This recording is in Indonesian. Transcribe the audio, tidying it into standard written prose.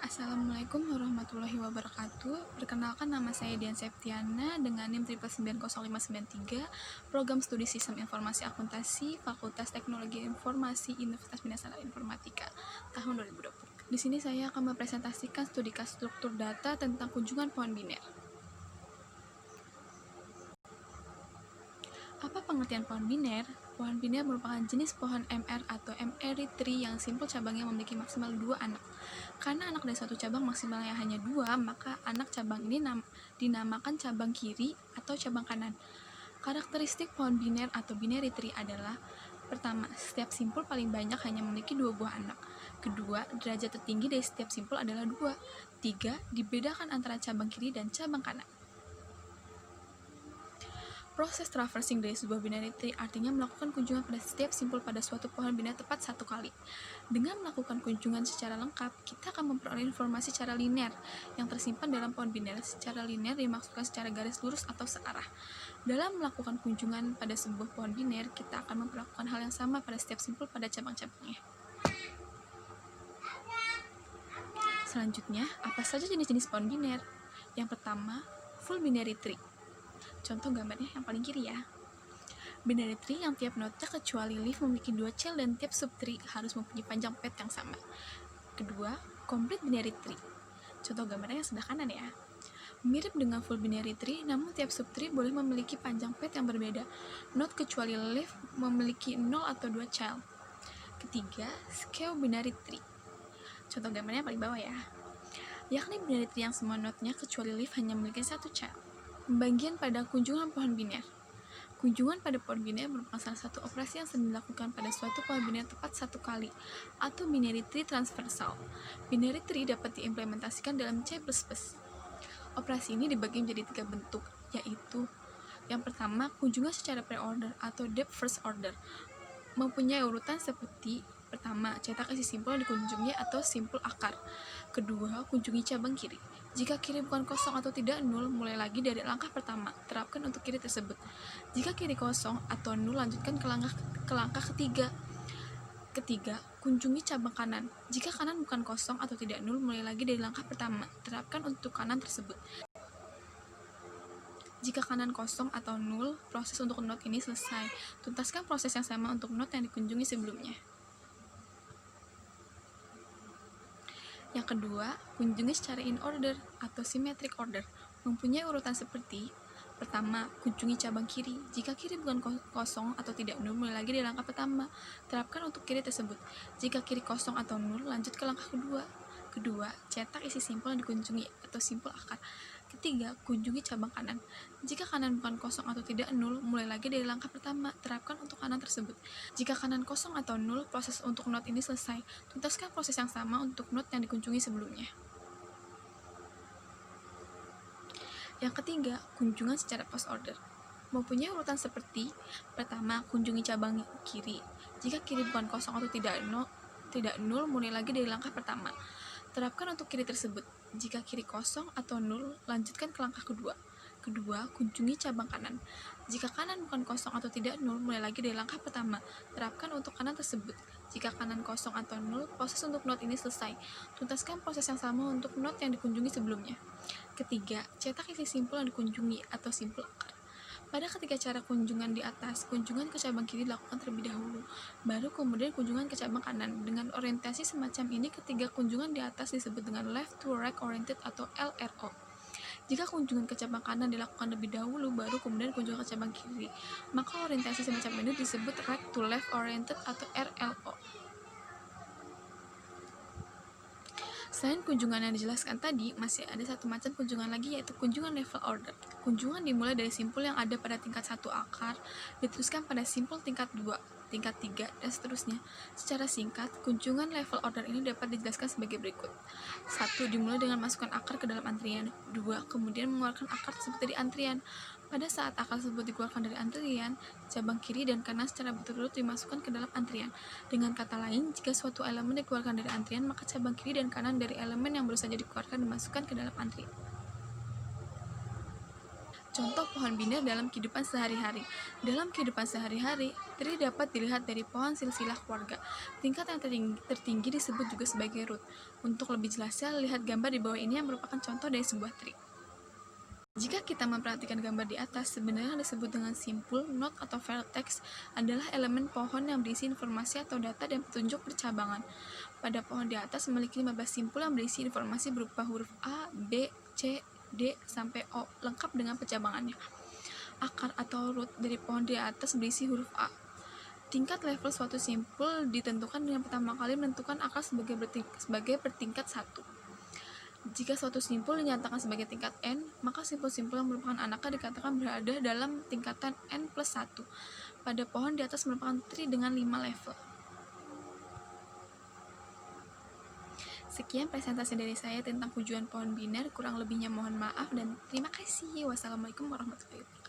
Assalamualaikum warahmatullahi wabarakatuh. Perkenalkan, nama saya Dian Septiana dengan NIM 9900593, Program Studi Sistem Informasi Akuntansi, Fakultas Teknologi Informasi, Universitas Bina Informatika, tahun 2020. Di sini saya akan mempresentasikan studi struktur data tentang kunjungan pohon biner. Apa pengertian pohon biner? Pohon biner merupakan jenis pohon MR atau MR tree yang simpul cabangnya memiliki maksimal 2 anak. Karena anak dari suatu cabang maksimalnya hanya 2, maka anak cabang ini dinamakan cabang kiri atau cabang kanan. Karakteristik pohon biner atau binary tree adalah: pertama, setiap simpul paling banyak hanya memiliki 2 buah anak. Kedua, derajat tertinggi dari setiap simpul adalah 2. Tiga, dibedakan antara cabang kiri dan cabang kanan. Proses traversing dari sebuah binary tree artinya melakukan kunjungan pada setiap simpul pada suatu pohon biner tepat 1 kali. Dengan melakukan kunjungan secara lengkap, kita akan memperoleh informasi secara linear yang tersimpan dalam pohon biner. Secara linear dimaksudkan secara garis lurus atau searah. Dalam melakukan kunjungan pada sebuah pohon biner, kita akan memperlakukan hal yang sama pada setiap simpul pada cabang-cabangnya. Selanjutnya, apa saja jenis-jenis pohon biner? Yang pertama, full binary tree. Contoh gambarnya yang paling kiri ya. Binary tree yang tiap notnya kecuali leaf memiliki 2 child dan tiap subtree harus mempunyai panjang path yang sama. Kedua, complete binary tree. Contoh gambarnya yang sebelah kanan ya. Mirip dengan full binary tree, namun tiap subtree boleh memiliki panjang path yang berbeda. Not kecuali leaf memiliki 0 atau 2 child. Ketiga, skew binary tree. Contoh gambarnya yang paling bawah ya. Yakni binary tree yang semua notnya kecuali leaf hanya memiliki 1 child. Pembagian pada kunjungan pohon biner. Kunjungan pada pohon biner merupakan salah satu operasi yang sering dilakukan pada suatu pohon biner tepat 1 kali, atau binary tree transversal. Binary tree dapat diimplementasikan dalam C++. Operasi ini dibagi menjadi 3 bentuk, yaitu: yang pertama, kunjungan secara pre-order atau depth first order, mempunyai urutan seperti: pertama, cetak isi simpul yang dikunjungi atau simpul akar. Kedua, kunjungi cabang kiri. Jika kiri bukan kosong atau tidak nol, mulai lagi dari langkah pertama, terapkan untuk kiri tersebut. Jika kiri kosong atau nol, lanjutkan ke langkah ketiga. Ketiga, kunjungi cabang kanan. Jika kanan bukan kosong atau tidak nol, mulai lagi dari langkah pertama, terapkan untuk kanan tersebut. Jika kanan kosong atau nol, proses untuk not ini selesai. Tuntaskan proses yang sama untuk not yang dikunjungi sebelumnya. Yang kedua, kunjungi secara in order atau symmetric order, mempunyai urutan seperti: pertama, kunjungi cabang kiri. Jika kiri bukan kosong atau tidak nol, mulai lagi dari langkah pertama, terapkan untuk kiri tersebut. Jika kiri kosong atau nol, lanjut ke langkah kedua. Kedua, cetak isi simpul yang dikunjungi atau simpul akar. Ketiga, kunjungi cabang kanan. Jika kanan bukan kosong atau tidak nol, mulai lagi dari langkah pertama, terapkan untuk kanan tersebut. Jika kanan kosong atau nol, proses untuk not ini selesai. Tuntaskan proses yang sama untuk not yang dikunjungi sebelumnya. Yang ketiga, kunjungan secara post order, mempunyai urutan seperti: pertama, kunjungi cabang kiri. Jika kiri bukan kosong atau tidak nol, mulai lagi dari langkah pertama, terapkan untuk kiri tersebut. Jika kiri kosong atau nol, lanjutkan ke langkah kedua. Kedua, kunjungi cabang kanan. Jika kanan bukan kosong atau tidak nol, mulai lagi dari langkah pertama, terapkan untuk kanan tersebut. Jika kanan kosong atau nol, proses untuk not ini selesai. Tuntaskan proses yang sama untuk not yang dikunjungi sebelumnya. Ketiga, cetak isi simpul yang dikunjungi atau simpul akar. Pada ketiga cara kunjungan di atas, kunjungan ke cabang kiri dilakukan terlebih dahulu, baru kemudian kunjungan ke cabang kanan. Dengan orientasi semacam ini, ketiga kunjungan di atas disebut dengan left to right oriented atau LRO. Jika kunjungan ke cabang kanan dilakukan lebih dahulu, baru kemudian kunjungan ke cabang kiri, maka orientasi semacam ini disebut right to left oriented atau RLO. Selain kunjungan yang dijelaskan tadi, masih ada satu macam kunjungan lagi, yaitu kunjungan level order. Kunjungan dimulai dari simpul yang ada pada tingkat 1 akar, diteruskan pada simpul tingkat 2, tingkat 3, dan seterusnya. Secara singkat, kunjungan level order ini dapat dijelaskan sebagai berikut. 1. Dimulai dengan masukkan akar ke dalam antrian. 2. Kemudian mengeluarkan akar tersebut dari antrian. Pada saat akar tersebut dikeluarkan dari antrian, cabang kiri dan kanan secara berturut-turut dimasukkan ke dalam antrian. Dengan kata lain, jika suatu elemen dikeluarkan dari antrian, maka cabang kiri dan kanan dari elemen yang baru saja dikeluarkan dimasukkan ke dalam antrian. Contoh pohon biner dalam kehidupan sehari-hari. Dalam kehidupan sehari-hari, tree dapat dilihat dari pohon silsilah keluarga. Tingkat yang tertinggi disebut juga sebagai root. Untuk lebih jelasnya, lihat gambar di bawah ini yang merupakan contoh dari sebuah tree. Jika kita memperhatikan gambar di atas, sebenarnya yang disebut dengan simpul, node, atau vertex adalah elemen pohon yang berisi informasi atau data dan petunjuk percabangan. Pada pohon di atas memiliki 15 simpul yang berisi informasi berupa huruf A, B, C, D, sampai O, lengkap dengan percabangannya. Akar atau root dari pohon di atas berisi huruf A. Tingkat level suatu simpul ditentukan dengan pertama kali menentukan akar sebagai bertingkat 1. Jika suatu simpul dinyatakan sebagai tingkat N, maka simpul-simpul yang merupakan anaknya dikatakan berada dalam tingkatan N plus 1. Pada pohon di atas merupakan tree dengan 5 level. Sekian presentasi dari saya tentang tujuan pohon biner, kurang lebihnya mohon maaf dan terima kasih. Wassalamualaikum warahmatullahi wabarakatuh.